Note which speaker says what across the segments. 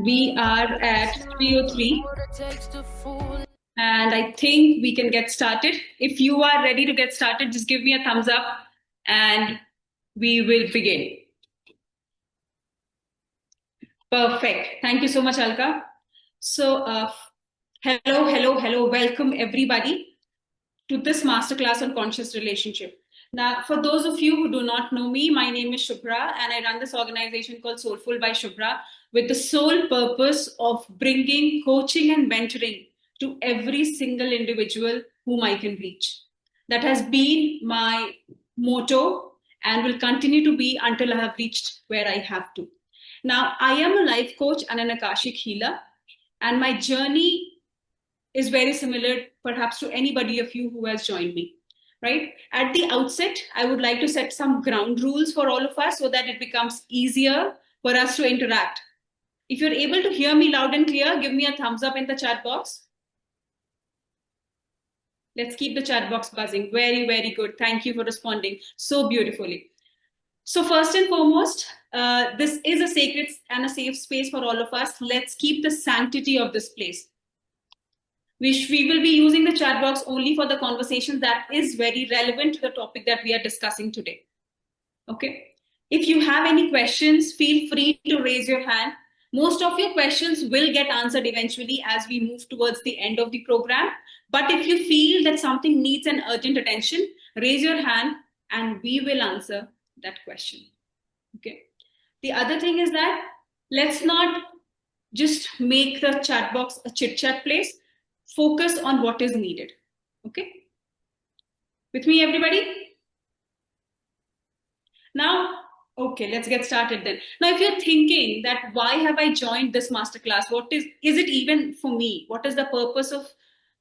Speaker 1: We are at 3:03 and I think we can get started. If you are ready to get started, just give me a thumbs up and we will begin. Perfect. Thank you so much, Alka. So, hello. Welcome everybody to this masterclass on conscious relationship. Now, for those of you who do not know me, my name is Shubhra and I run this organization called Soulful by Shubhra with the sole purpose of bringing coaching and mentoring to every single individual whom I can reach. That has been my motto and will continue to be until I have reached where I have to. Now, I am a life coach and an Akashic healer, and my journey is very similar perhaps to anybody of you who has joined me, right? At the outset, I would like to set some ground rules for all of us so that it becomes easier for us to interact. If you're able to hear me loud and clear, give me a thumbs up in the chat box. Let's keep the chat box buzzing. Very, very good. Thank you for responding so beautifully. So first and foremost, this is a sacred and a safe space for all of us. Let's keep the sanctity of this place. We will be using the chat box only for the conversation that is very relevant to the topic that we are discussing today. Okay. If you have any questions, feel free to raise your hand. Most of your questions will get answered eventually as we move towards the end of the program. But if you feel that something needs an urgent attention, raise your hand and we will answer that question. Okay. The other thing is that let's not just make the chat box a chit-chat place. Focus on what is needed. Okay. With me, everybody? Now, okay, let's get started then. Now, if you're thinking that why have I joined this masterclass? What is it even for me? What is the purpose of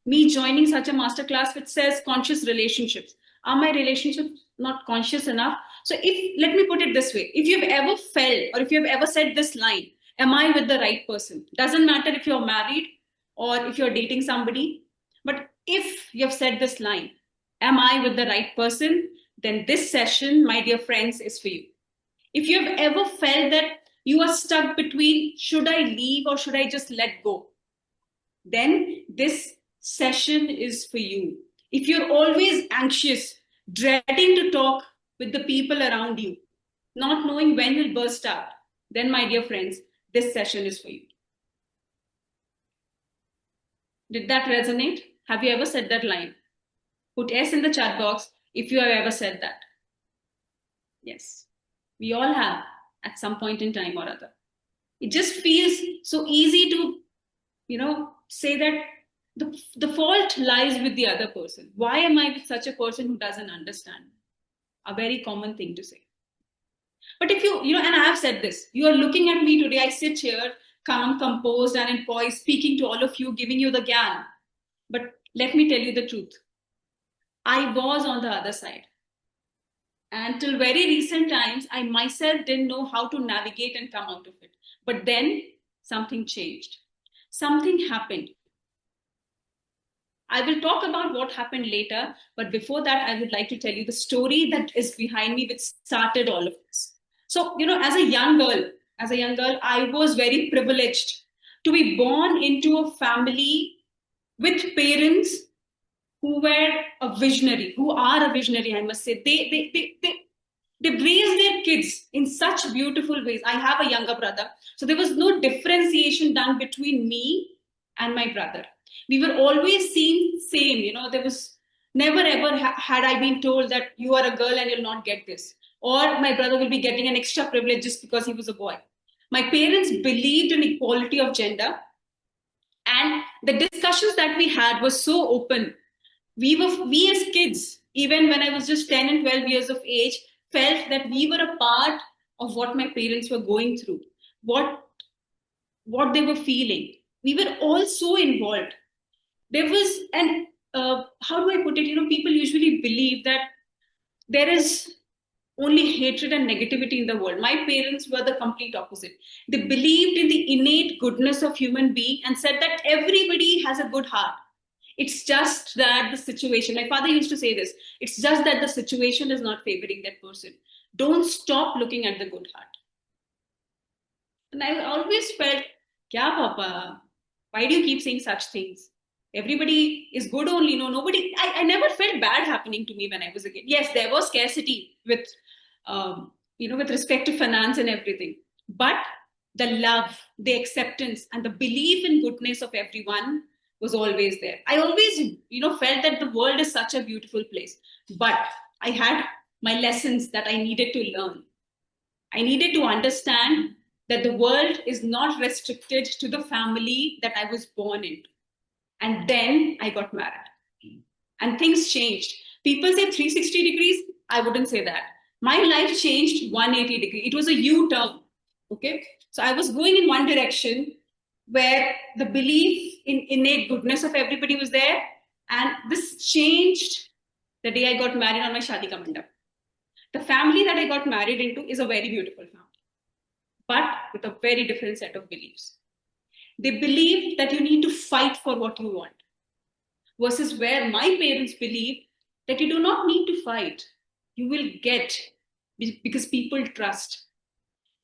Speaker 1: me joining such a masterclass which says conscious relationships? Are my relationships not conscious enough? So let me put it this way. If you've ever felt or if you've ever said this line, am I with the right person? Doesn't matter if you're married or if you're dating somebody, but if you've said this line, am I with the right person? Then this session, my dear friends, is for you. If you've ever felt that you are stuck between should I leave or should I just let go, then this session is for you. If you're always anxious, dreading to talk with the people around you, not knowing when you'll burst out, then my dear friends, this session is for you. Did that resonate? Have you ever said that line? Put S in the chat box if you have ever said that. Yes, we all have at some point in time or other. It just feels so easy to, say that the fault lies with the other person. Why am I with such a person who doesn't understand? A very common thing to say. But if and I have said this, you are looking at me today, I sit here, calm, composed, and poised, speaking to all of you, giving you the gyan. But let me tell you the truth. I was on the other side. And till very recent times, I myself didn't know how to navigate and come out of it. But then something changed. Something happened. I will talk about what happened later, but before that, I would like to tell you the story that is behind me, which started all of this. So, as a young girl, I was very privileged to be born into a family with parents who are a visionary, I must say. They raise their kids in such beautiful ways. I have a younger brother, so there was no differentiation done between me and my brother. We were always seen same, there was never ever had I been told that you are a girl and you'll not get this, or my brother will be getting an extra privilege just because he was a boy. My parents believed in equality of gender, and the discussions that we had were so open. We as kids, even when I was just 10 and 12 years of age, felt that we were a part of what my parents were going through, what they were feeling. We were all so involved. There was how do I put it? People usually believe that there is only hatred and negativity in the world. My parents were the complete opposite. They believed in the innate goodness of human being and said that everybody has a good heart. It's just that the situation, my father used to say this, it's just that the situation is not favoring that person. Don't stop looking at the good heart. And I always felt Kya, Papa? Why do you keep saying such things? Everybody is good only. No, nobody. I never felt bad happening to me when I was a kid. Yes, there was scarcity with, with respect to finance and everything. But the love, the acceptance, and the belief in goodness of everyone was always there. I always, felt that the world is such a beautiful place. But I had my lessons that I needed to learn. I needed to understand that the world is not restricted to the family that I was born into. And then I got married. And things changed. People say 360 degrees. I wouldn't say that. My life changed 180 degrees. It was a U turn. Okay. So I was going in one direction where the belief in innate goodness of everybody was there. And this changed the day I got married on my Shadi Ka Mandap. The family that I got married into is a very beautiful family, but with a very different set of beliefs. They believe that you need to fight for what you want, versus where my parents believe that you do not need to fight. You will get, because people trust.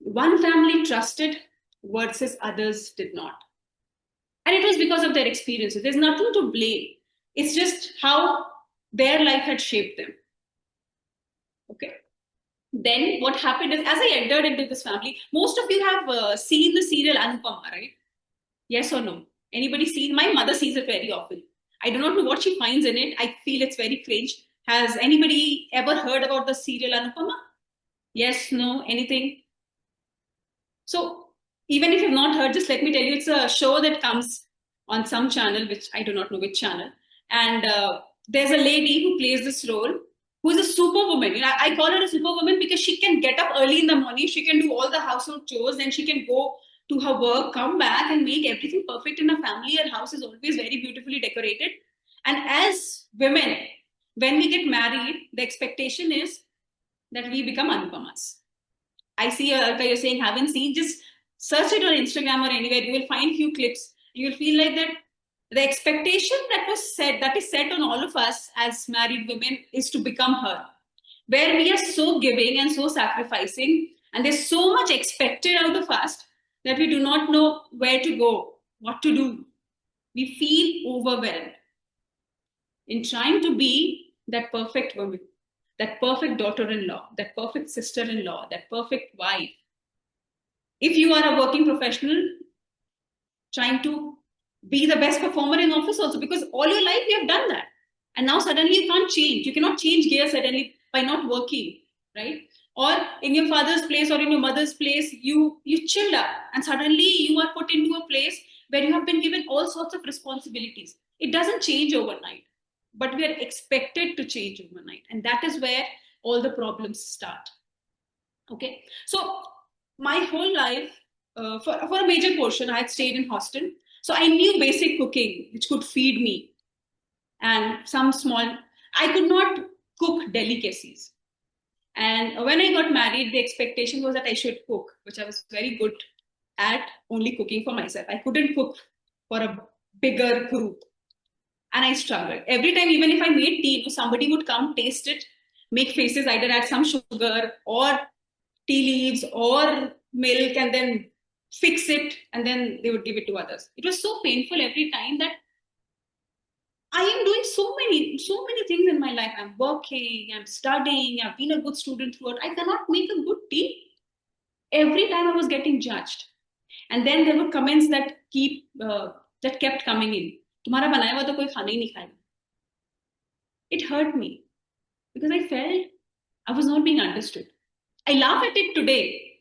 Speaker 1: One family trusted versus others did not. And it was because of their experiences. There's nothing to blame. It's just how their life had shaped them. Okay. Then what happened is, as I entered into this family, most of you have seen the serial Anupama, right? Yes or no? Anybody seen? My mother sees it very often. I do not know what she finds in it. I feel it's very cringe. Has anybody ever heard about the serial Anupama? Yes, no, anything? So, even if you've not heard, just let me tell you, it's a show that comes on some channel, which I do not know which channel. And there's a lady who plays this role who's a superwoman. I call her a superwoman because she can get up early in the morning, she can do all the household chores, then she can go to her work, come back, and make everything perfect in her family. Her house is always very beautifully decorated. And as women, when we get married, the expectation is that we become Anupamas. I see Alka, you're saying haven't seen, just search it on Instagram or anywhere. You will find few clips. You will feel like that the expectation that is set on all of us as married women is to become her. Where we are so giving and so sacrificing, and there's so much expected out of us that we do not know where to go, what to do. We feel overwhelmed in trying to be that perfect woman, that perfect daughter-in-law, that perfect sister-in-law, that perfect wife. If you are a working professional, trying to be the best performer in office also, because all your life you have done that, and now suddenly you can't change. You cannot change gear suddenly by not working, right? Or in your father's place or in your mother's place, you chilled up, and suddenly you are put into a place where you have been given all sorts of responsibilities. It doesn't change overnight, but we are expected to change overnight, and that is where all the problems start. Okay, so my whole life, for a major portion, I had stayed in hostel. So I knew basic cooking, which could feed me, and some small. I could not cook delicacies. And when I got married, the expectation was that I should cook, which I was very good at, only cooking for myself. I couldn't cook for a bigger group. And I struggled. Every time, even if I made tea, somebody would come, taste it, make faces, either add some sugar or tea leaves or milk, and then fix it, and then they would give it to others. It was so painful every time that I am doing so many things in my life. I'm working, I'm studying, I've been a good student throughout. I cannot make a good tea. Every time I was getting judged. And then there were comments that kept coming in. तुम्हारा बनाया हुआ तो कोई खाना ही नहीं खाएगा. It hurt me because I felt I was not being understood. I laugh at it today,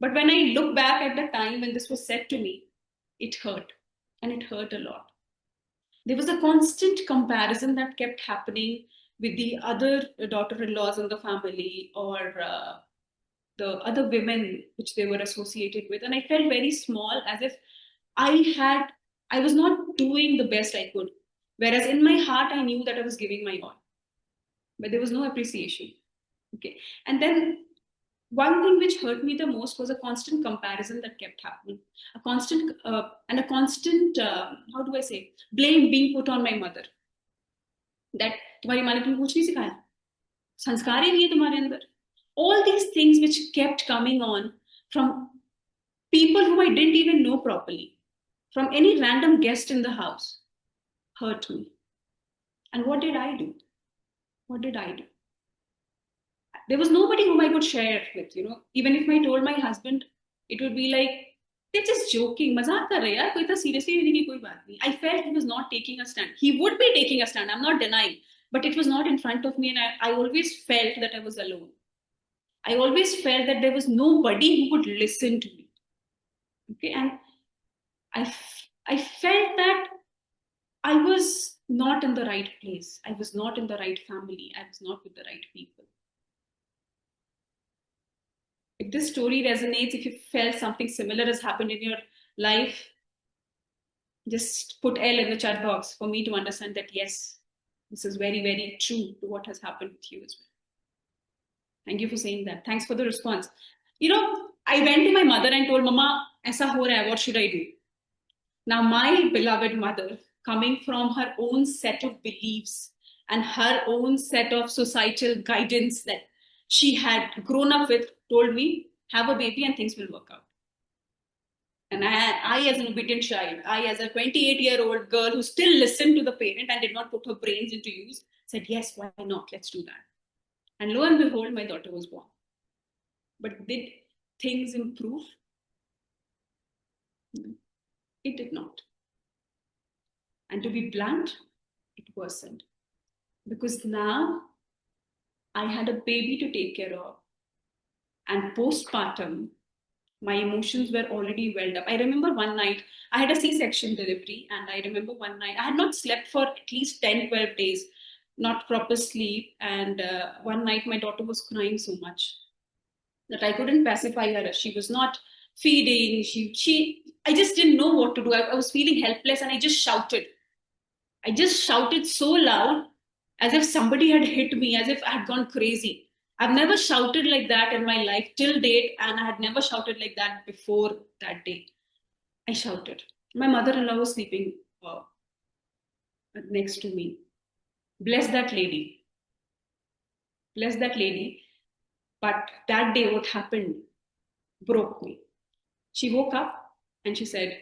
Speaker 1: but when I look back at the time when this was said to me, it hurt, and it hurt a lot. There was a constant comparison that kept happening with the other daughter-in-laws in the family, or the other women which they were associated with, and I felt very small, as if I was not doing the best I could. Whereas in my heart, I knew that I was giving my all, but there was no appreciation. Okay, and then one thing which hurt me the most was a constant comparison that kept happening, a constant, how do I say, blame being put on my mother. That तुम्हारी माँ ने तुमको कुछ नहीं सिखाया, संस्कार ही नहीं है तुम्हारे अंदर. All these things which kept coming on from people whom I didn't even know properly. from any random guest in the house hurt me. And what did I do? What did I do? There was nobody whom I could share it with, you know. Even if I told my husband, it would be like, they're just joking, मजाक कर रहे हैं यार, कोई इतना seriously लेने की कोई बात नहीं. I felt he was not taking a stand. He would be taking a stand, I'm not denying, but it was not in front of me, and I always felt that I was alone. I always felt that there was nobody who would listen to me. Okay, and I felt that I was not in the right place. I was not in the right family. I was not with the right people. If this story resonates, if you felt something similar has happened in your life, just put L in the chat box for me to understand that yes, this is very, very true to what has happened with you as well. Thank you for saying that. Thanks for the response. You know, I went to my mother and told, Mama, aisa ho raha hai, what should I do? Now, my beloved mother, coming from her own set of beliefs and her own set of societal guidance that she had grown up with, told me, have a baby and things will work out. And I, as an obedient child, I, as a 28-year-old girl who still listened to the parent and did not put her brains into use, said, yes, why not? Let's do that. And lo and behold, my daughter was born. But did things improve? No, it did not. And to be blunt, it worsened. Because now I had a baby to take care of. And postpartum, my emotions were already welled up. I remember one night, I had a C-section delivery, and I remember one night, I had not slept for at least 10, 12 days, not proper sleep. And one night, my daughter was crying so much that I couldn't pacify her. She was not feeding. I just didn't know what to do. I was feeling helpless, and I just shouted. I just shouted so loud as if somebody had hit me, as if I had gone crazy. I've never shouted like that in my life till date, and I had never shouted like that before that day. I shouted. My mother in law was sleeping next to me. Bless that lady. Bless that lady. But that day, what happened broke me. She woke up and she said,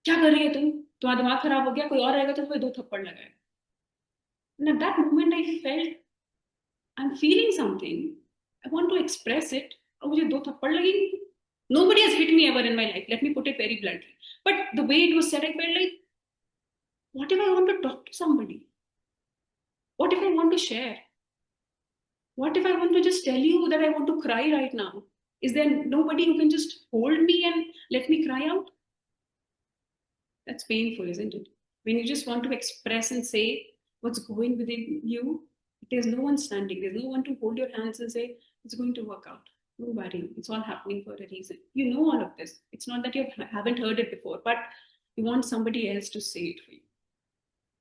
Speaker 1: क्या कर रही है तुम? तुम्हारा दिमाग खराब हो गया, कोई और रहेगा तो तुम्हें दो थप्पड़ लगाएगा. And at that moment, I felt I'm feeling something. I want to express it. और मुझे दो थप्पड़ लगेंगे. Nobody has hit me ever in my life. Let me put it very bluntly. But the way it was said, I felt like, what if I want to talk to somebody? What if I want to share? What if I want to just tell you that I want to cry right now? Is there nobody who can just hold me and let me cry out? That's painful, isn't it? When you just want to express and say what's going within you, there's no one standing. There's no one to hold your hands and say, it's going to work out. Don't worry. It's all happening for a reason. You know all of this. It's not that you haven't heard it before, but you want somebody else to say it for you.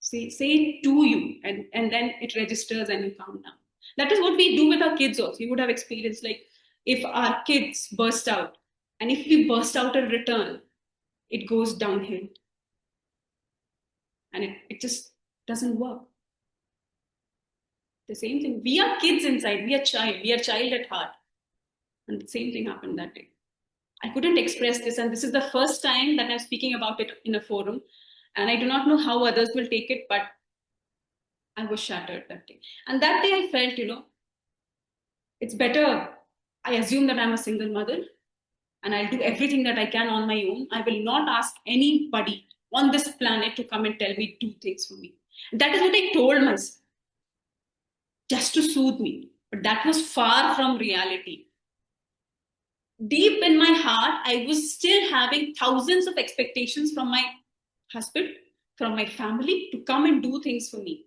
Speaker 1: Say it to you, and then it registers and you calm down. That is what we do with our kids also. You would have experienced, like, if our kids burst out, and if we burst out in return, it goes downhill. And it just doesn't work. The same thing. We are kids inside. We are child. We are child at heart. And the same thing happened that day. I couldn't express this, and this is the first time that I'm speaking about it in a forum. And I do not know how others will take it, but I was shattered that day. And that day I felt, it's better. I assume that I'm a single mother, and I'll do everything that I can on my own. I will not ask anybody on this planet to come and tell me, do things for me. That is what I told myself, just to soothe me. But that was far from reality. Deep in my heart, I was still having thousands of expectations from my husband, from my family to come and do things for me.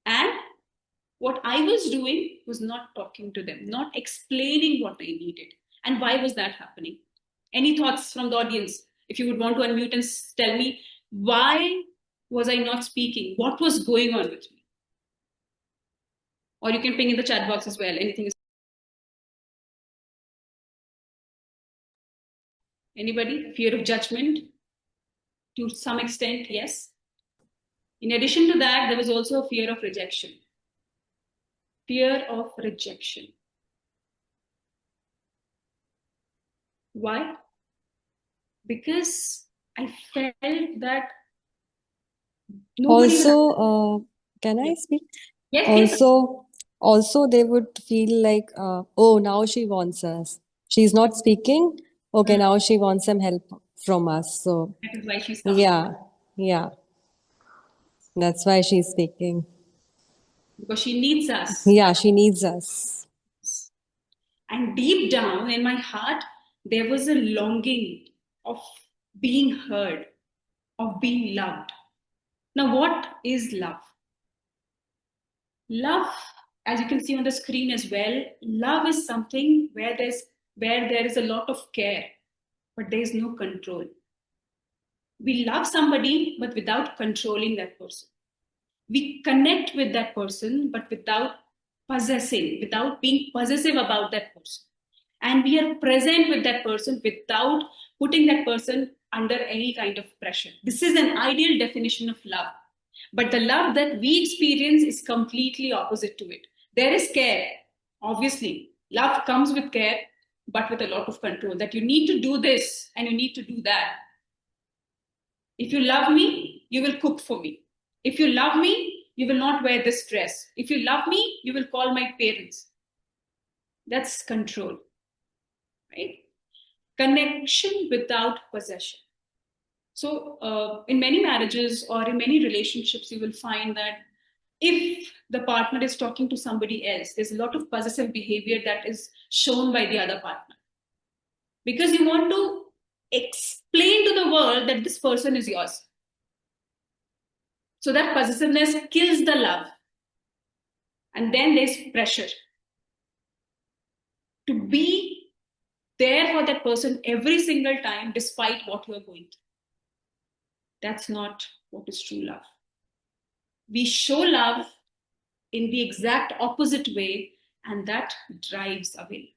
Speaker 1: And what I was doing was not talking to them, not explaining what I needed. And why was that happening? Any thoughts from the audience? If you would want to unmute and tell me, why was I not speaking? What was going on with me? Or you can ping in the chat box as well. Anything is. Anybody? Fear of judgment? To some extent, yes. In addition to that, there was also a fear of rejection. Fear of rejection. Why? Because I felt that nobody
Speaker 2: Also,
Speaker 1: will.
Speaker 2: can I
Speaker 1: Yes,
Speaker 2: speak?
Speaker 1: yes, yes.
Speaker 2: Also, they would feel like, oh, now she wants us. She's not speaking. Okay, now she wants some help from us. So,
Speaker 1: That is why she's coming out,
Speaker 2: yeah, yeah, that's why she's speaking.
Speaker 1: because she needs us.
Speaker 2: Yeah, she needs us.
Speaker 1: And deep down in my heart, there was a longing of being heard, of being loved. Now, what is love? Love, as you can see on the screen as well, love is something where there is a lot of care, but there is no control. We love somebody, but without controlling that person. We connect with that person, but without possessing, without being possessive about that person. And we are present with that person without putting that person under any kind of pressure. This is an ideal definition of love. But the love that we experience is completely opposite to it. There is care, obviously. Love comes with care, but with a lot of control, that you need to do this and you need to do that. If you love me, you will cook for me. If you love me, you will not wear this dress. If you love me, you will call my parents. That's control, right? Connection without possession. So, in many marriages or in many relationships, you will find that if the partner is talking to somebody else, there's a lot of possessive behavior that is shown by the other partner, because you want to explain to the world that this person is yours. So that possessiveness kills the love. And then there's pressure to be there for that person every single time, despite what you're going through. That's not what is true love. We show love in the exact opposite way, and that drives away.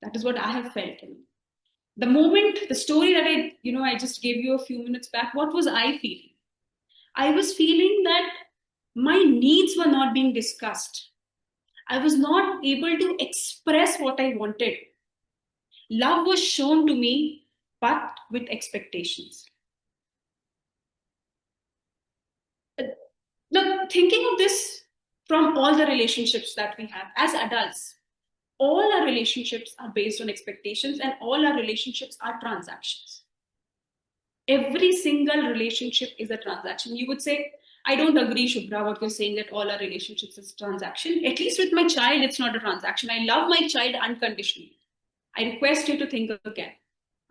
Speaker 1: That is what I have felt. The moment, the story that I just gave you a few minutes back, what was I feeling? I was feeling that my needs were not being discussed. I was not able to express what I wanted. Love was shown to me, but with expectations. Now, thinking of this from all the relationships that we have as adults, all our relationships are based on expectations, and all our relationships are transactions. Every single relationship is a transaction. You would say, I don't agree, Shubhra, what you're saying, that all our relationships is transaction. At least with my child, it's not a transaction. I love my child unconditionally. I request you to think again.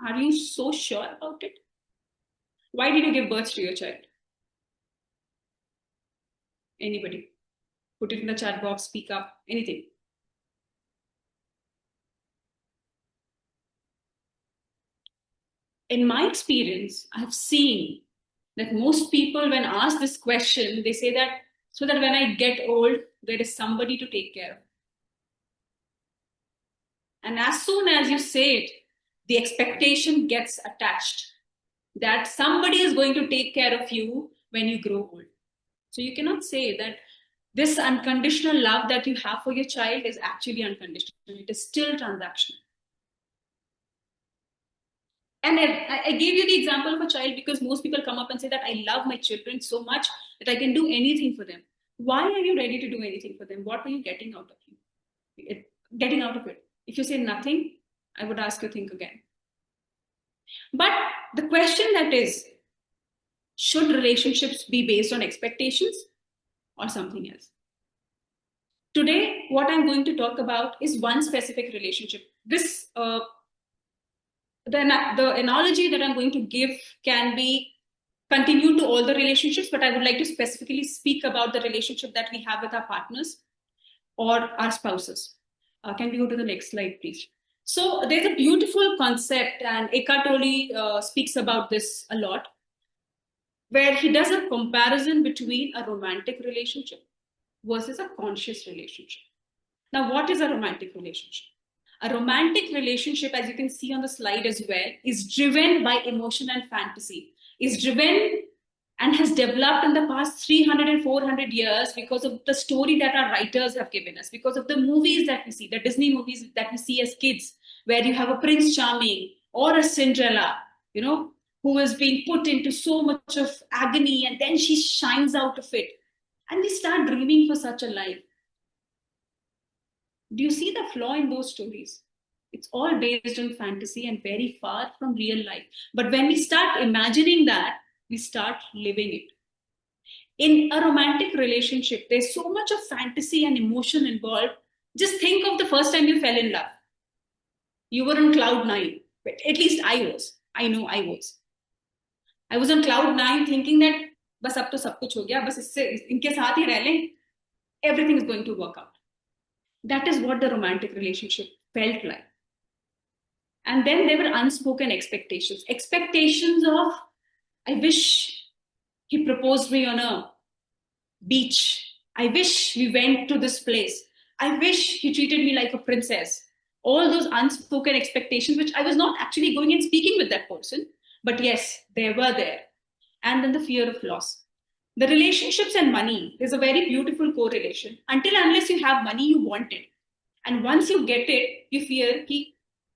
Speaker 1: Are you so sure about it? Why did you give birth to your child? Anybody? Put it in the chat box, speak up, anything. In my experience, I've seen that most people, when asked this question, they say that so that when I get old, there is somebody to take care of. And as soon as you say it, the expectation gets attached that somebody is going to take care of you when you grow old. So you cannot say that this unconditional love that you have for your child is actually unconditional. It is still transactional. And I gave you the example of a child because most people come up and say that I love my children so much that I can do anything for them. Why are you ready to do anything for them? What are you getting out of getting out of it? If you say nothing, I would ask you to think again. But the question that is, should relationships be based on expectations or something else? Today, what I'm going to talk about is one specific relationship. The analogy that I'm going to give can be continued to all the relationships, but I would like to specifically speak about the relationship that we have with our partners or our spouses. Can we go to the next slide, please? So there's a beautiful concept, and Eckhart Tolle speaks about this a lot, where he does a comparison between a romantic relationship versus a conscious relationship. Now, what is a romantic relationship? A romantic relationship, as you can see on the slide as well, is driven by emotion and fantasy, is driven and has developed in the past 300 and 400 years because of the story that our writers have given us, because of the movies that we see, the Disney movies that we see as kids, where you have a Prince Charming or a Cinderella. who is being put into so much of agony, and then she shines out of it. And we start dreaming for such a life. Do you see the flaw in those stories? It's all based on fantasy and very far from real life. But when we start imagining that, we start living it. In a romantic relationship, there's so much of fantasy and emotion involved. Just think of the first time you fell in love. You were on cloud nine. But at least I was. I know I was. I was on cloud nine thinking that बस अब तो सब कुछ हो गया, बस इससे इनके साथ ही रह लें, everything is going to work out. That is what the romantic relationship felt like. And then there were unspoken expectations. Expectations of, I wish he proposed me on a beach. I wish we went to this place. I wish he treated me like a princess. All those unspoken expectations, which I was not actually going and speaking with that person, but yes, they were there. And then the fear of loss. The relationships and money, there's a very beautiful correlation. Until unless you have money, you want it. And once you get it, you fear कि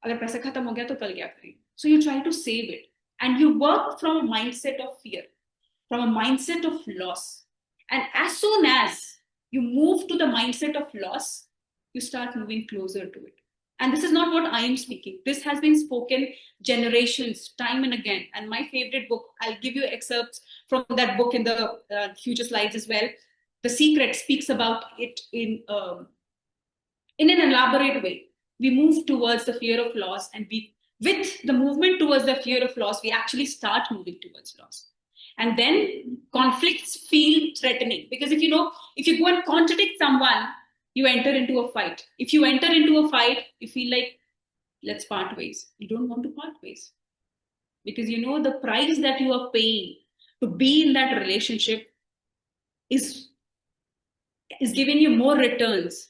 Speaker 1: अगर पैसा खत्म हो गया तो कल क्या करें? So you try to save it. And you work from a mindset of fear, from a mindset of loss. And as soon as you move to the mindset of loss, you start moving closer to it. And this is not what I am speaking. This has been spoken generations, time and again. And my favorite book, I'll give you excerpts from that book in the future slides as well. The Secret speaks about it in an elaborate way. We move towards the fear of loss, and with the movement towards the fear of loss, we actually start moving towards loss. And then conflicts feel threatening, because if you go and contradict someone, you enter into a fight. If you enter into a fight, you feel like, let's part ways. You don't want to part ways, because the price that you are paying to be in that relationship is giving you more returns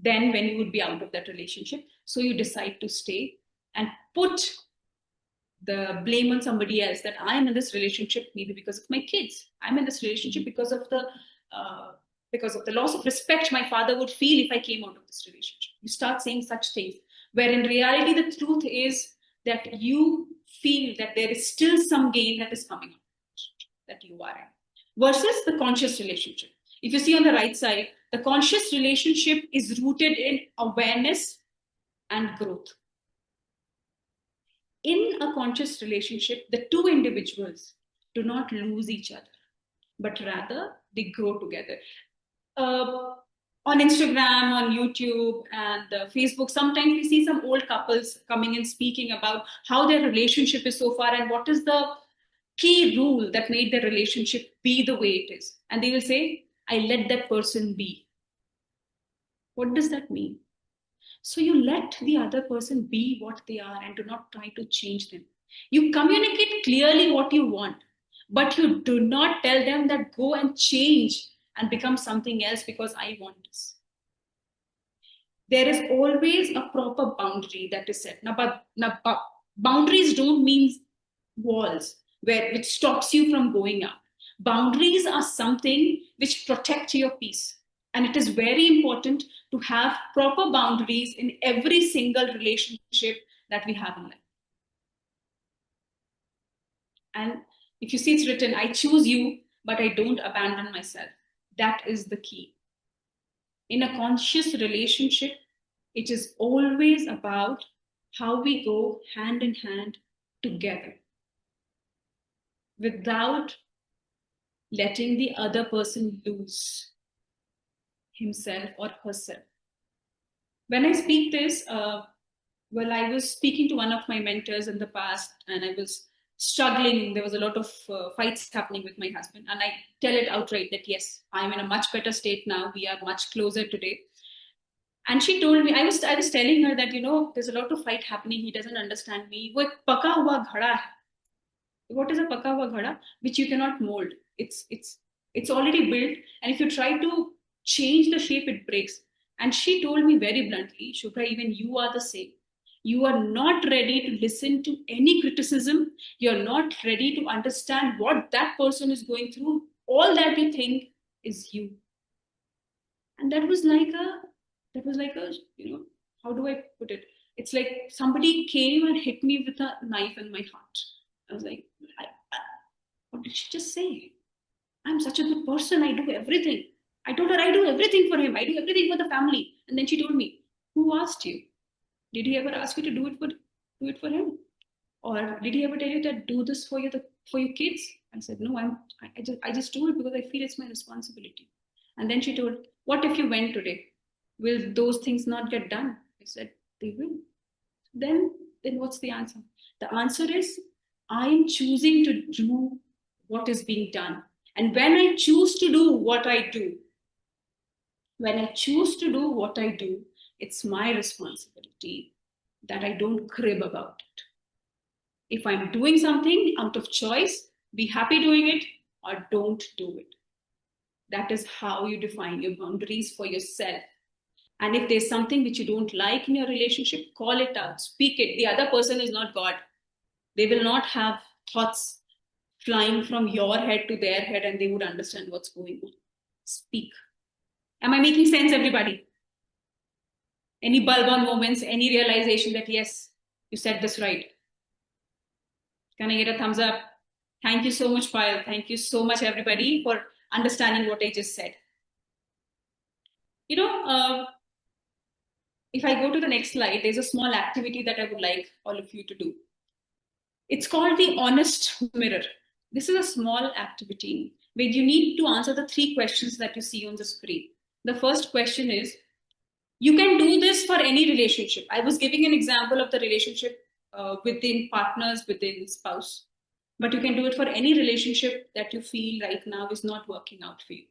Speaker 1: than when you would be out of that relationship. So you decide to stay and put the blame on somebody else, that I am in this relationship maybe because of my kids. I'm in this relationship because of the loss of respect my father would feel if I came out of this relationship. You start saying such things, where in reality the truth is that you feel that there is still some gain that is coming out that you are in. Versus the conscious relationship. If you see on the right side, the conscious relationship is rooted in awareness and growth. In a conscious relationship, the two individuals do not lose each other, but rather they grow together. On Instagram, on YouTube, and Facebook, sometimes we see some old couples coming and speaking about how their relationship is so far and what is the key rule that made their relationship be the way it is. And they will say, I let that person be. What does that mean? So you let the other person be what they are and do not try to change them. You communicate clearly what you want, but you do not tell them that go and change and become something else because I want this. There is always a proper boundary that is set. Now, boundaries don't mean walls which stops you from going out. Boundaries are something which protect your peace. And it is very important to have proper boundaries in every single relationship that we have in life. And if you see it's written, I choose you, but I don't abandon myself. That is the key. In a conscious relationship, it is always about how we go hand in hand together without letting the other person lose himself or herself. When I speak this, I was speaking to one of my mentors in the past, and I was struggling. There was a lot of fights happening with my husband, and I tell it outright that yes, I'm in a much better state now. We are much closer today. And she told me, I was telling her that there's a lot of fight happening. He doesn't understand me. वो एक पका हुआ घड़ा है. What is a paka hua ghada? Which you cannot mold. It's already built, and if you try to change the shape, it breaks. And she told me very bluntly, Shubhra, even you are the same. You are not ready to listen to any criticism. You're not ready to understand what that person is going through. All that you think is you. And that was like a, how do I put it? It's like somebody came and hit me with a knife in my heart. I was like, what did she just say? I'm such a good person. I do everything. I told her I do everything for him. I do everything for the family. And then she told me, who asked you? Did he ever ask you to do it for him? Or did he ever tell you that do this for for your kids? I said, no, I just do it because I feel it's my responsibility. And then she told, what if you went today? Will those things not get done? I said, they will. Then then what's the answer? The answer is I am choosing to do what is being done. And when I choose to do what I do, when I choose to do what I do, it's my responsibility that I don't crib about it. If I'm doing something out of choice, be happy doing it or don't do it. That is how you define your boundaries for yourself. And if there's something which you don't like in your relationship, call it out, speak it. The other person is not God. They will not have thoughts flying from your head to their head and they would understand what's going on. Speak. Am I making sense, everybody? Any bulb on moments, any realization that yes, you said this right? Can I get a thumbs up? Thank you so much, Payal. Thank you so much, everybody, for understanding what I just said. You know, if I go to the next slide, there's a small activity that I would like all of you to do. It's called the honest mirror. This is a small activity where you need to answer the three questions that you see on the screen. The first question is, you can do this for any relationship. I was giving an example of the relationship within partners, within spouse, but you can do it for any relationship that you feel right now is not working out for you.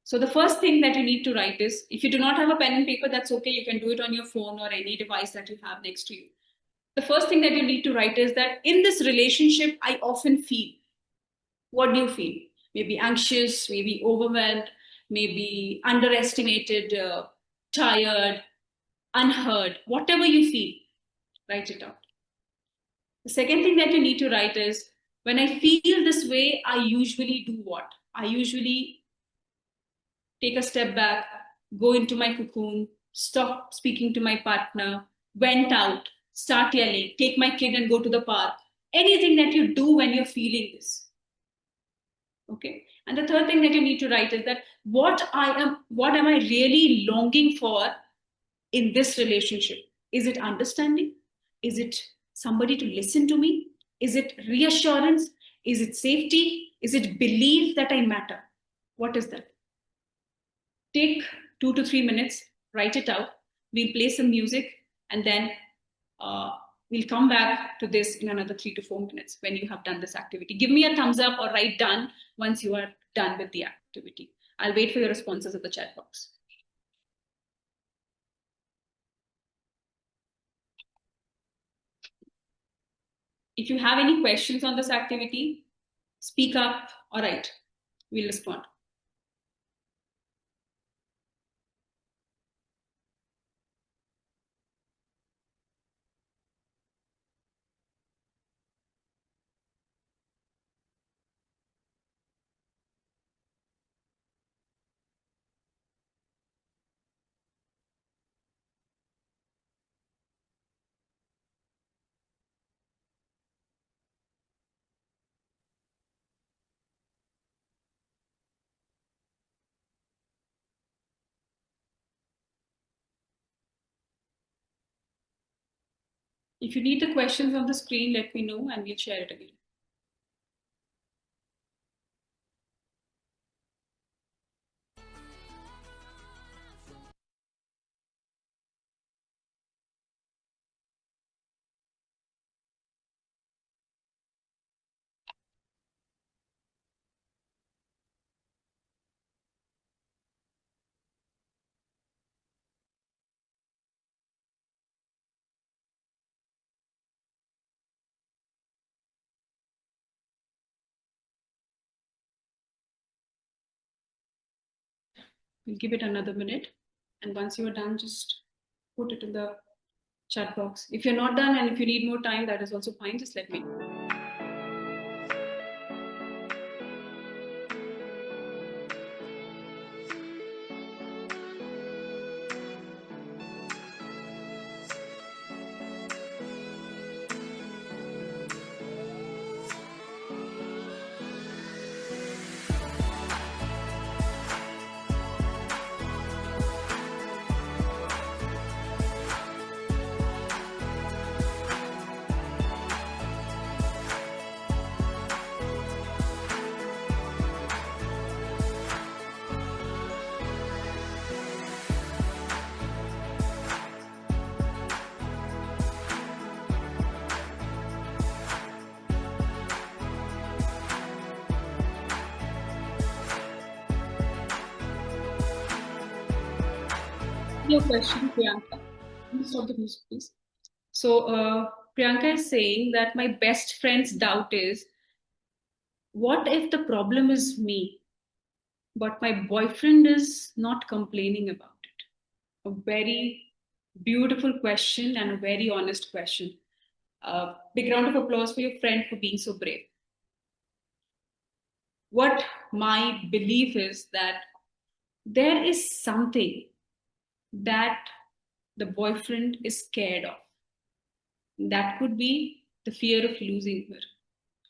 Speaker 1: So the first thing that you need to write is, if you do not have a pen and paper, that's okay. You can do it on your phone or any device that you have next to you. The first thing that you need to write is that in this relationship, I often feel. What do you feel? Maybe anxious, maybe overwhelmed, maybe underestimated, tired, unheard, whatever you feel, write it out. The second thing that you need to write is, when I feel this way, I usually do what? I usually take a step back, go into my cocoon, stop speaking to my partner, went out, start yelling, take my kid and go to the park. Anything that you do when you're feeling this. Okay. And the third thing that you need to write is that what am I really longing for in this relationship? Is it understanding? Is it somebody to listen to me? Is it reassurance? Is it safety? Is it belief that I matter? What is that? Take 2 to 3 minutes, write it out. We'll play some music and then uh, we'll come back to this in another 3 to 4 minutes when you have done this activity. Give me a thumbs up or write done once you are done with the activity. I'll wait for your responses at the chat box. If you have any questions on this activity, speak up or write. We'll respond. If you need the questions on the screen, let me know and we'll share it again. We'll give it another minute. And once you are done, just put it in the chat box. If you're not done and if you need more time, that is also fine. Just let me know. your question, Priyanka. Can you stop the music, please? So, Priyanka is saying that my best friend's doubt is, what if the problem is me, but my boyfriend is not complaining about it? A very beautiful question and a very honest question. Big round of applause for your friend for being so brave. What my belief is that there is something that the boyfriend is scared of. That could be the fear of losing her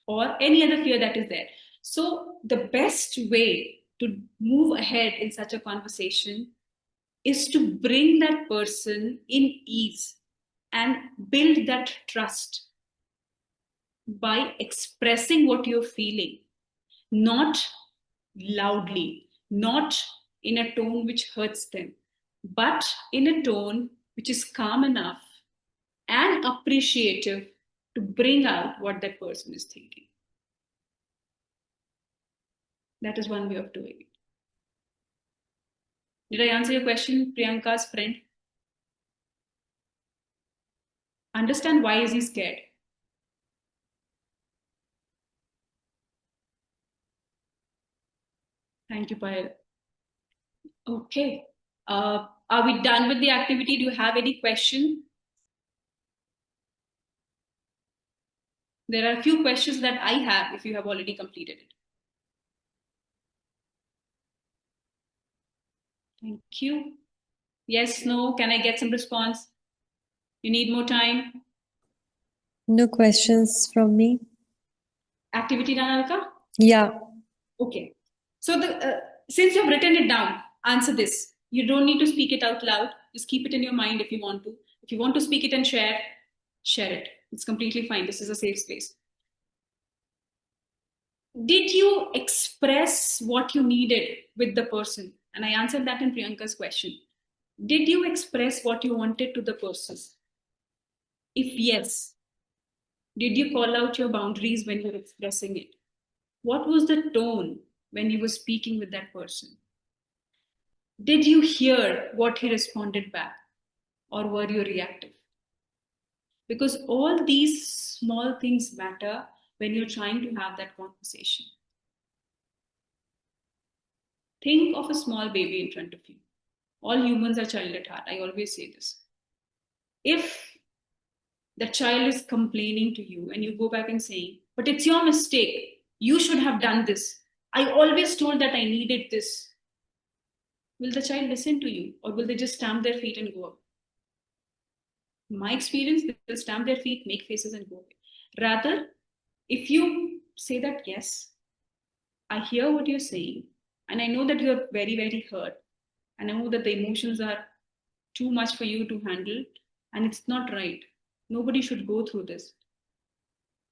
Speaker 1: or any other fear that is there. So, the best way to move ahead in such a conversation is to bring that person in ease and build that trust by expressing what you're feeling, not loudly, not in a tone which hurts them, but in a tone which is calm enough and appreciative to bring out what that person is thinking. That is one way of doing it. Did I answer your question, Priyanka's friend? Understand why is he scared? Thank you, Payal. Okay. Are we done with the activity? Do you have any question? There are a few questions that I have if you have already completed it. Thank you. Yes, no, can I get some response? You need more time?
Speaker 2: No questions from me.
Speaker 1: Activity done, Alka?
Speaker 2: Yeah.
Speaker 1: Okay. So since you've written it down, answer this. You don't need to speak it out loud. Just keep it in your mind if you want to. If you want to speak it and share it. It's completely fine. This is a safe space. Did you express what you needed with the person? And I answered that in Priyanka's question. Did you express what you wanted to the person? If yes, did you call out your boundaries when you're expressing it? What was the tone when you were speaking with that person? Did you hear what he responded back, or were you reactive? Because all these small things matter when you're trying to have that conversation. Think of a small baby in front of you. All humans are child at heart. I always say this. If the child is complaining to you and you go back and say, but it's your mistake, you should have done this, I always told that I needed this, will the child listen to you, or will they just stamp their feet and go up? In my experience, they'll stamp their feet, make faces, and go away. Rather, if you say that, yes, I hear what you're saying, and I know that you're very, very hurt, and I know that the emotions are too much for you to handle, and it's not right. Nobody should go through this.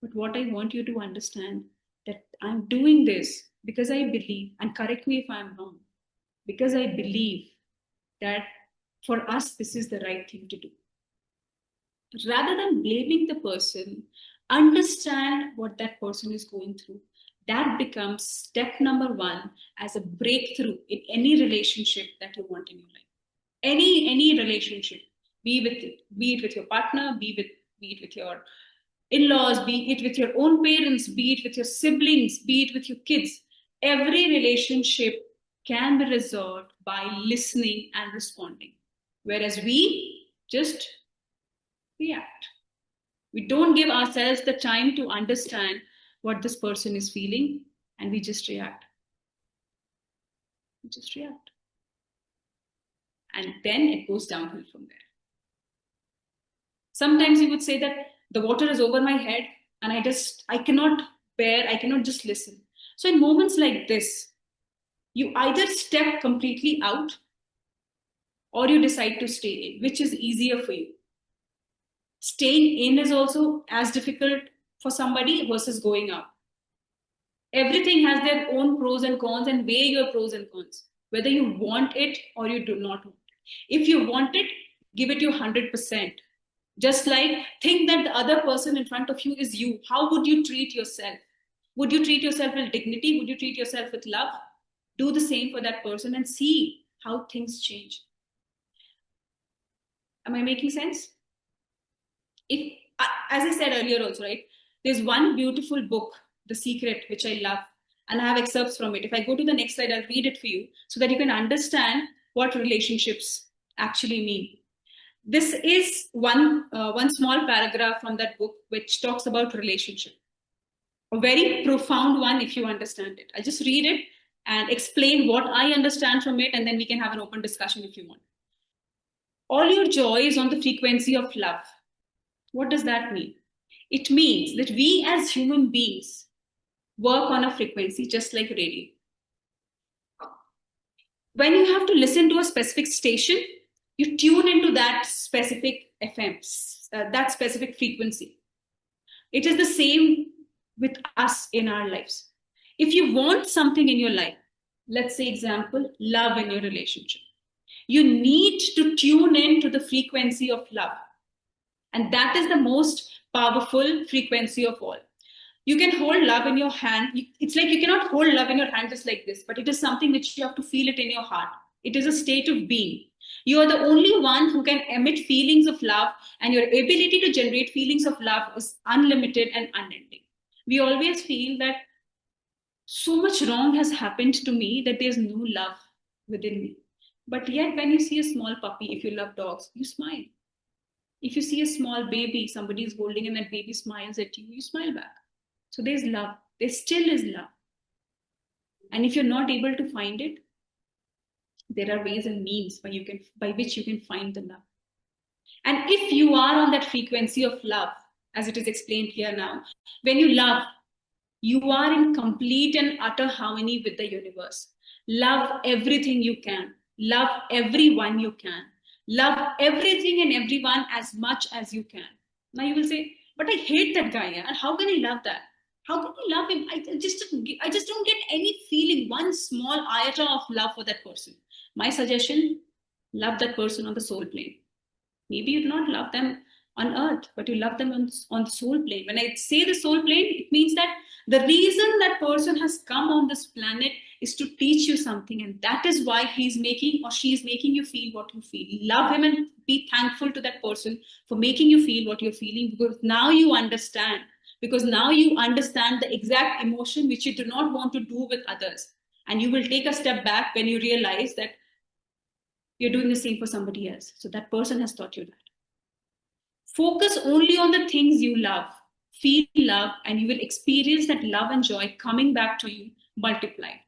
Speaker 1: But what I want you to understand that I'm doing this because I believe, and correct me if I'm wrong, because I believe that for us, this is the right thing to do. Rather than blaming the person, understand what that person is going through. That becomes step number one as a breakthrough in any relationship that you want in your life. Any relationship, be it with your partner, be it with your in-laws, be it with your own parents, be it with your siblings, be it with your kids. Every relationship can be resolved by listening and responding. Whereas we just react. We don't give ourselves the time to understand what this person is feeling, and we just react. We just react. And then it goes downhill from there. Sometimes you would say that the water is over my head and I cannot just listen. So in moments like this, you either step completely out or you decide to stay in, which is easier for you. Staying in is also as difficult for somebody versus going out. Everything has their own pros and cons, and weigh your pros and cons, whether you want it or you do not want it. If you want it, give it your 100%. Just like think that the other person in front of you is you. How would you treat yourself? Would you treat yourself with dignity? Would you treat yourself with love? Do the same for that person and see how things change. Am I making sense? If, as I said earlier also, right, there's one beautiful book, The Secret, which I love, and I have excerpts from it. If I go to the next slide, I'll read it for you so that you can understand what relationships actually mean. This is one small paragraph from that book which talks about relationship, a very profound one if you understand it. I'll just read it and explain what I understand from it, and then we can have an open discussion if you want. All your joy is on the frequency of love. What does that mean? It means that we as human beings work on a frequency just like radio. When you have to listen to a specific station, you tune into that specific FM, that specific frequency. It is the same with us in our lives. If you want something in your life, let's say example, love in your relationship, you need to tune in to the frequency of love. And that is the most powerful frequency of all. You can hold love in your hand. It's like you cannot hold love in your hand just like this, but it is something which you have to feel it in your heart. It is a state of being. You are the only one who can emit feelings of love, and your ability to generate feelings of love is unlimited and unending. We always feel that so much wrong has happened to me that there's no love within me. But yet, when you see a small puppy, if you love dogs, you smile. If you see a small baby, somebody is holding and that baby smiles at you, you smile back. So there's love. There still is love. And if you're not able to find it, there are ways and means by which you can find the love. And if you are on that frequency of love, as it is explained here now, when you love, you are in complete and utter harmony with the universe. Love everything you can. Love everyone you can. Love everything and everyone as much as you can. Now you will say, but I hate that guy. Yeah? How can I love that? How can I love him? I just don't get any feeling, one small iota of love for that person. My suggestion, love that person on the soul plane. Maybe you do not love them on earth, but you love them on the soul plane. When I say the soul plane, it means that the reason that person has come on this planet is to teach you something, and that is why he's making or she is making you feel what you feel. Love him and be thankful to that person for making you feel what you're feeling, because now you understand. Because now you understand the exact emotion which you do not want to do with others. And you will take a step back when you realize that you're doing the same for somebody else. So that person has taught you that. Focus only on the things you love. Feel love, and you will experience that love and joy coming back to you multiplied.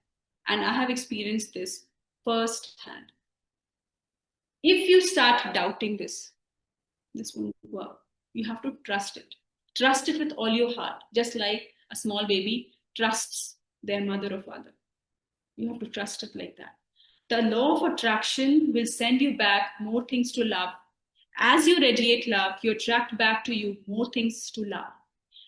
Speaker 1: And I have experienced this firsthand. If you start doubting this won't work. You have to trust it. Trust it with all your heart, just like a small baby trusts their mother or father. You have to trust it like that. The law of attraction will send you back more things to love. As you radiate love, you attract back to you more things to love.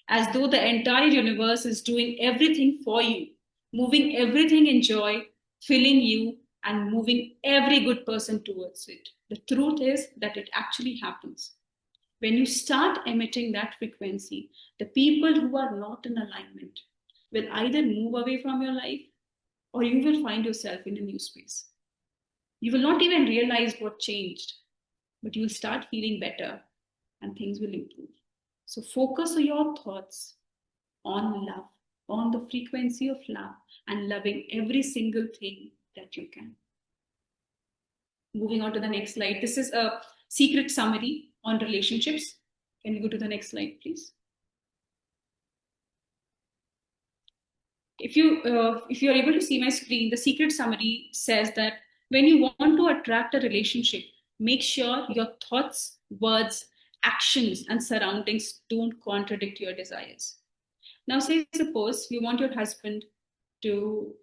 Speaker 1: As though the entire universe is doing everything for you, moving everything in joy, filling you, and moving every good person towards it. The truth is that it actually happens. When you start emitting that frequency, the people who are not in alignment will either move away from your life, or you will find yourself in a new space. You will not even realize what changed, but you'll start feeling better and things will improve. So focus on your thoughts on love, on the frequency of love, and loving every single thing that you can. Moving on to the next slide. This is a secret summary on relationships. Can you go to the next slide, please? If you are able to see my screen, the secret summary says that when you want to attract a relationship, make sure your thoughts, words, actions, and surroundings don't contradict your desires. Now, say suppose you want your husband to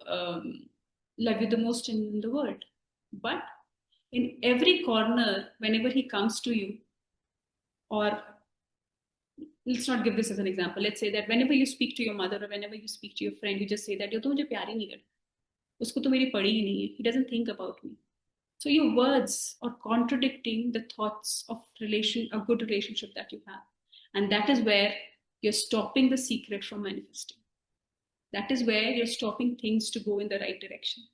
Speaker 1: love you the most in the world, but in every corner, whenever he comes to you, or let's not give this as an example. Let's say that whenever you speak to your mother or whenever you speak to your friend, you just say that, "ये तो मुझे प्यार ही नहीं करता, उसको तो मेरी पड़ी ही नहीं है. He doesn't think about me." So your words are contradicting the thoughts of a good relationship that you have, and that is where you're stopping the secret from manifesting. That is where you're stopping things to go in the right direction.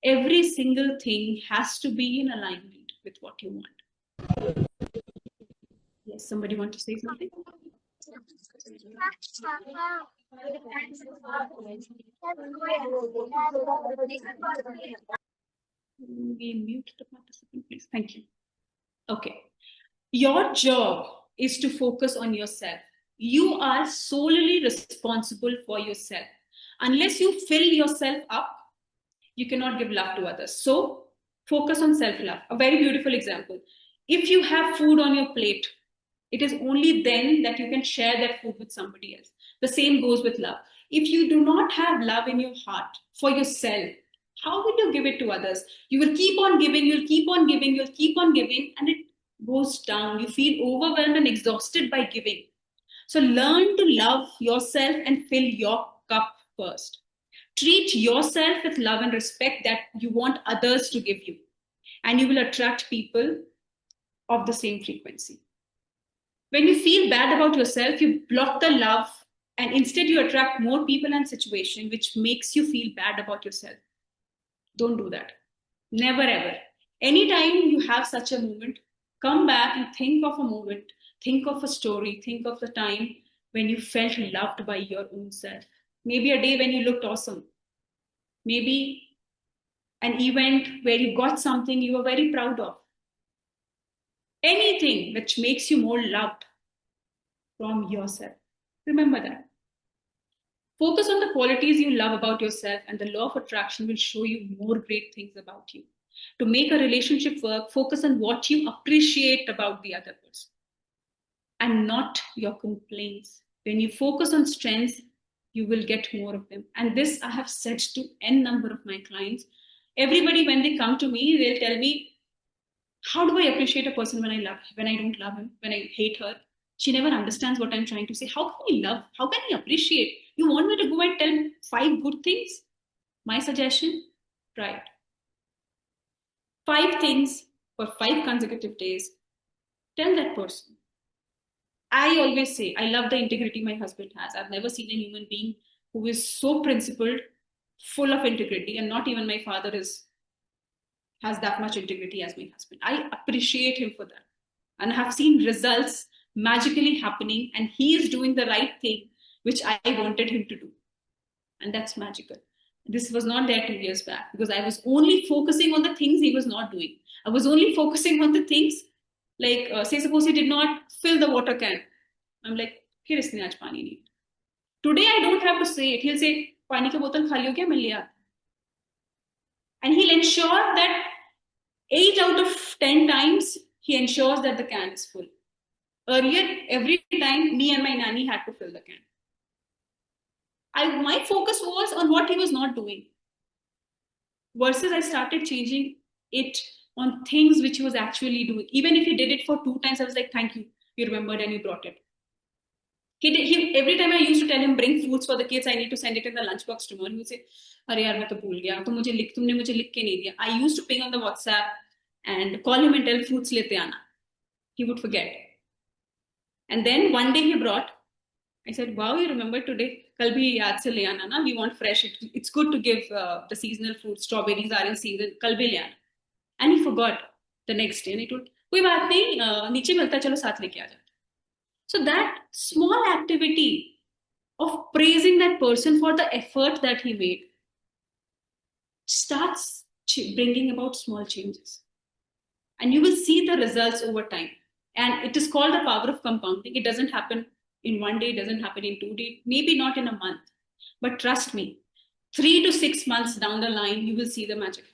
Speaker 1: Every single thing has to be in alignment with what you want. Somebody want to say something? We mute the participant, please. Thank you. Okay. Your job is to focus on yourself. You are solely responsible for yourself. Unless you fill yourself up, you cannot give love to others. So, focus on self love. A very beautiful example. If you have food on your plate, it is only then that you can share that food with somebody else. The same goes with love. If you do not have love in your heart for yourself, how will you give it to others? You will keep on giving, you'll keep on giving, you'll keep on giving, and it goes down. You feel overwhelmed and exhausted by giving. So learn to love yourself and fill your cup first. Treat yourself with love and respect that you want others to give you, and you will attract people of the same frequency. When you feel bad about yourself, you block the love, and instead you attract more people and situations which makes you feel bad about yourself. Don't do that. Never ever. Anytime you have such a moment, come back and think of a moment, think of a story, think of the time when you felt loved by your own self. Maybe a day when you looked awesome. Maybe an event where you got something you were very proud of. Anything which makes you more loved from yourself. Remember that. Focus on the qualities you love about yourself, and the law of attraction will show you more great things about you. To make a relationship work, focus on what you appreciate about the other person and not your complaints. When you focus on strengths, you will get more of them. And this I have said to n number of my clients. Everybody, when they come to me, they'll tell me, how do I appreciate a person when I don't love him, when I hate her? She never understands what I'm trying to say. How can he love? How can he appreciate? You want me to go and tell 5 good things? My suggestion, try it. 5 things for 5 consecutive days. Tell that person. I always say, I love the integrity my husband has. I've never seen a human being who is so principled, full of integrity, and not even my father has that much integrity as my husband. I appreciate him for that. And I have seen results magically happening, and he is doing the right thing, which I wanted him to do. And that's magical. This was not there 2 years back because I was only focusing on the things he was not doing. I was only focusing on the things like, say, suppose he did not fill the water can. I'm like, here is aaj pani nahi. Today I don't have to say it. He'll say, pani ka bottle khali ho gaya, main le aata. And he'll ensure that 8 out of 10 times he ensures that the can is full. Earlier, every time me and my nanny had to fill the can. My focus was on what he was not doing. Versus I started changing it on things which he was actually doing. Even if he did it for 2 times, I was like, thank you. You remembered and you brought it. Every time I used to tell him, bring foods for the kids, I need to send it in the lunchbox tomorrow. He would say, अरे यार मैं तो भूल गया तुमने मुझे लिख के नहीं दिया. I used to ping on the WhatsApp and call him and tell fruits लेते आना. He would forget. And then one day he brought. I said, wow, you remember today? कल भी याद से ले आना ना. We want fresh. It's good to give the seasonal fruits. Strawberries are in season. कल भी ले आना. And he forgot the next day. And he told, कोई बात नहीं, नीचे मिलता चलो साथ लेके आ जाते. So that small activity of praising that person for the effort that he made starts bringing about small changes. And you will see the results over time. And it is called the power of compounding. It doesn't happen in one day, it doesn't happen in 2 days, maybe not in a month. But trust me, 3 to 6 months down the line, you will see the magic.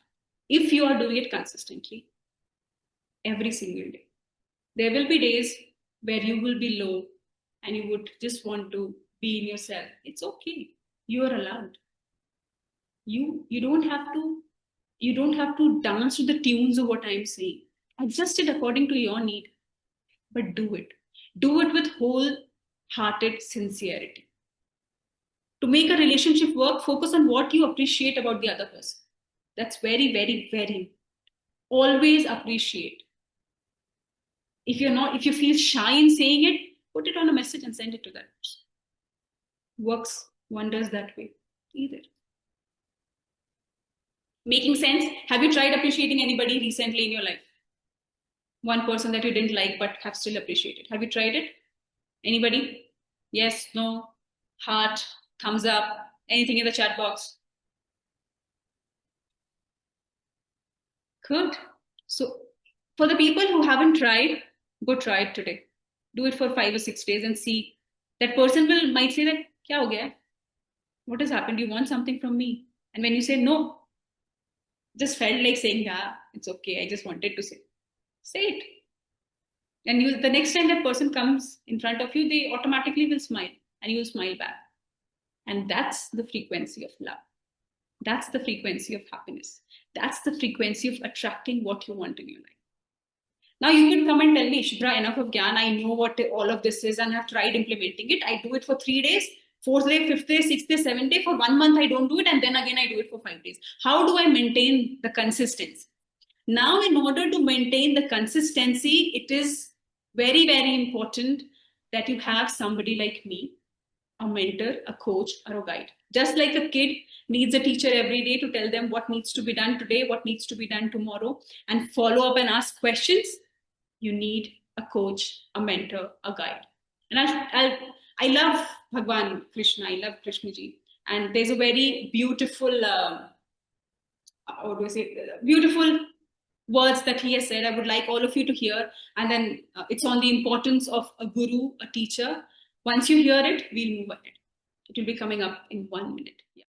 Speaker 1: If you are doing it consistently, every single day. There will be days where you will be low and you would just want to be in yourself. It's okay. You are allowed. You don't have to dance to the tunes of what I'm saying. Adjust it according to your need, but do it. Do it with wholehearted sincerity. To make a relationship work, focus on what you appreciate about the other person. That's very, very, very. Always appreciate. If you feel shy in saying it, put it on a message and send it to that person. Works wonders that way. Either. Making sense? Have you tried appreciating anybody recently in your life? One person that you didn't like but have still appreciated. Have you tried it? Anybody? Yes, no, heart, thumbs up, anything in the chat box. Good. So, for the people who haven't tried, go try it today. Do it for 5 or 6 days and see. That person might say that, "Kya ho gaya? What has happened? You want something from me?" And when you say no, just felt like saying, "Yeah, it's okay. I just wanted to say it." And the next time that person comes in front of you, they automatically will smile, and you will smile back. And that's the frequency of love. That's the frequency of happiness. That's the frequency of attracting what you want in your life. Now you can come and tell me, Shubhra, enough of Gyan. I know what all of this is and have tried implementing it. I do it for 3 days, fourth day, fifth day, sixth day, seventh day. For 1 month, I don't do it. And then again, I do it for 5 days. How do I maintain the consistency? Now, in order to maintain the consistency, it is very, very important that you have somebody like me, a mentor, a coach, or a guide. Just like a kid needs a teacher every day to tell them what needs to be done today, what needs to be done tomorrow, and follow up and ask questions, you need a coach, a mentor, a guide. And I love Bhagwan Krishna. I love Krishna ji. And there's a very beautiful, what do I say, beautiful words that he has said. I would like all of you to hear. And then it's on the importance of a guru, a teacher. Once you hear it, we'll move ahead. It will be coming up in 1 minute. Yeah.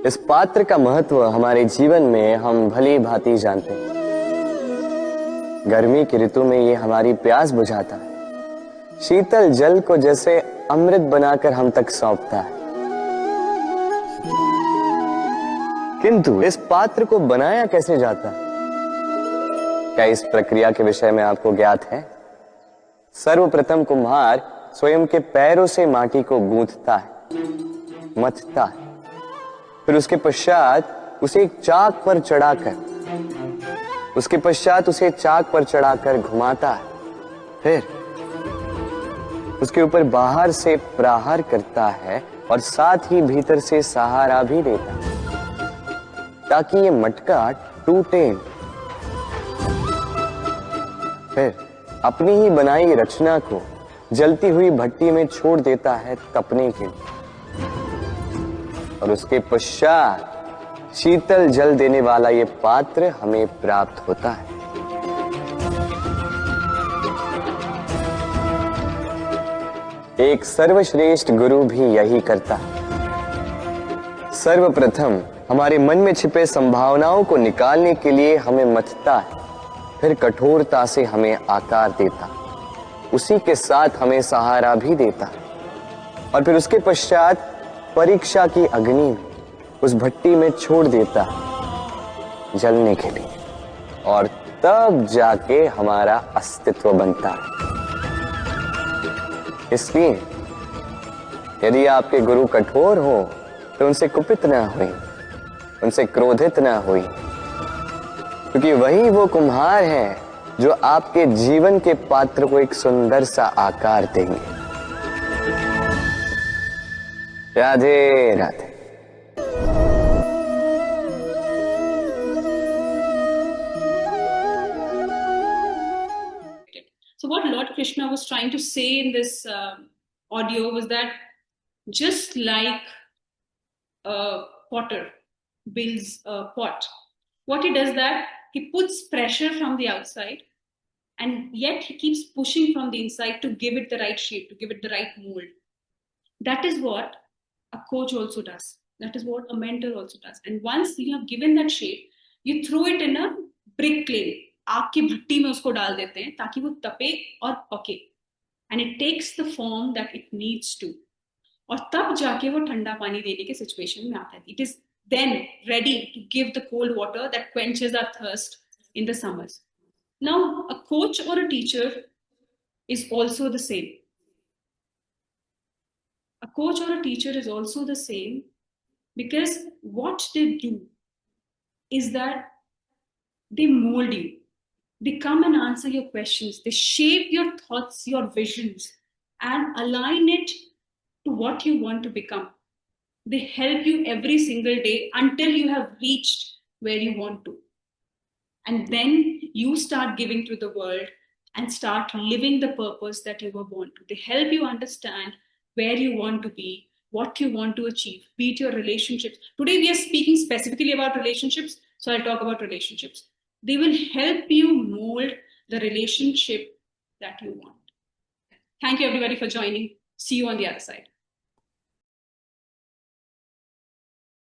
Speaker 3: इस पात्र का महत्व हमारे जीवन में हम भली भांति जानते हैं। गर्मी की ऋतु में ये हमारी प्यास बुझाता है, शीतल जल को जैसे अमृत बनाकर हम तक सौंपता है। किंतु इस पात्र को बनाया कैसे जाता है? क्या इस प्रक्रिया के विषय में आपको ज्ञात है? सर्वप्रथम कुम्हार स्वयं के पैरों से माटी को गूंथता है, मथता है, फिर उसके पश्चात उसे एक चाक पर चढ़ाकर घुमाता है, फिर उसके ऊपर बाहर से प्रहार करता है और साथ ही भीतर से सहारा भी देता है ताकि ये मटका टूटे। फिर अपनी ही बनाई रचना को जलती हुई भट्टी में छोड़ देता है तपने के लिए, और उसके पश्चात शीतल जल देने वाला ये पात्र हमें प्राप्त होता है। एक सर्वश्रेष्ठ गुरु भी यही करता है। सर्वप्रथम हमारे मन में छिपे संभावनाओं को निकालने के लिए हमें मथता है, फिर कठोरता से हमें आकार देता, उसी के साथ हमें सहारा भी देता, और फिर उसके पश्चात परीक्षा की अग्नि में उस भट्टी में छोड़ देता जलने के लिए, और तब जाके हमारा अस्तित्व बनता है। इसलिए यदि आपके गुरु कठोर हो तो उनसे कुपित ना हुई, उनसे क्रोधित ना हुई, क्योंकि वही वो कुम्हार है जो आपके जीवन के पात्र को एक सुंदर सा आकार देंगे। Radhe Radhe.
Speaker 1: So what Lord Krishna was trying to say in this audio was that just like a potter builds a pot, what he does that he puts pressure from the outside, and yet he keeps pushing from the inside to give it the right shape, to give it the right mold. That is what a coach also does. That is what a mentor also does. And once you have given that shape, you throw it in a brick clay. आग की भट्टी में उसको डाल देते हैं ताकि वो तपे और पके, and it takes the form that it needs to. और तब जाके वो ठंडा पानी देने के सिचुएशन में आता है. It is then ready to give the cold water that quenches our thirst in the summers. Now, a coach or a teacher is also the same. A coach or a teacher is also the same, because what they do is that they mold you. They come and answer your questions. They shape your thoughts, your visions, and align it to what you want to become. They help you every single day until you have reached where you want to. And then you start giving to the world and start living the purpose that you were born to. They help you understand where you want to be, what you want to achieve, be it your relationships. Today, we are speaking specifically about relationships, so I'll talk about relationships. They will help you mold the relationship that you want. Thank you, everybody, for joining. See you on the other side.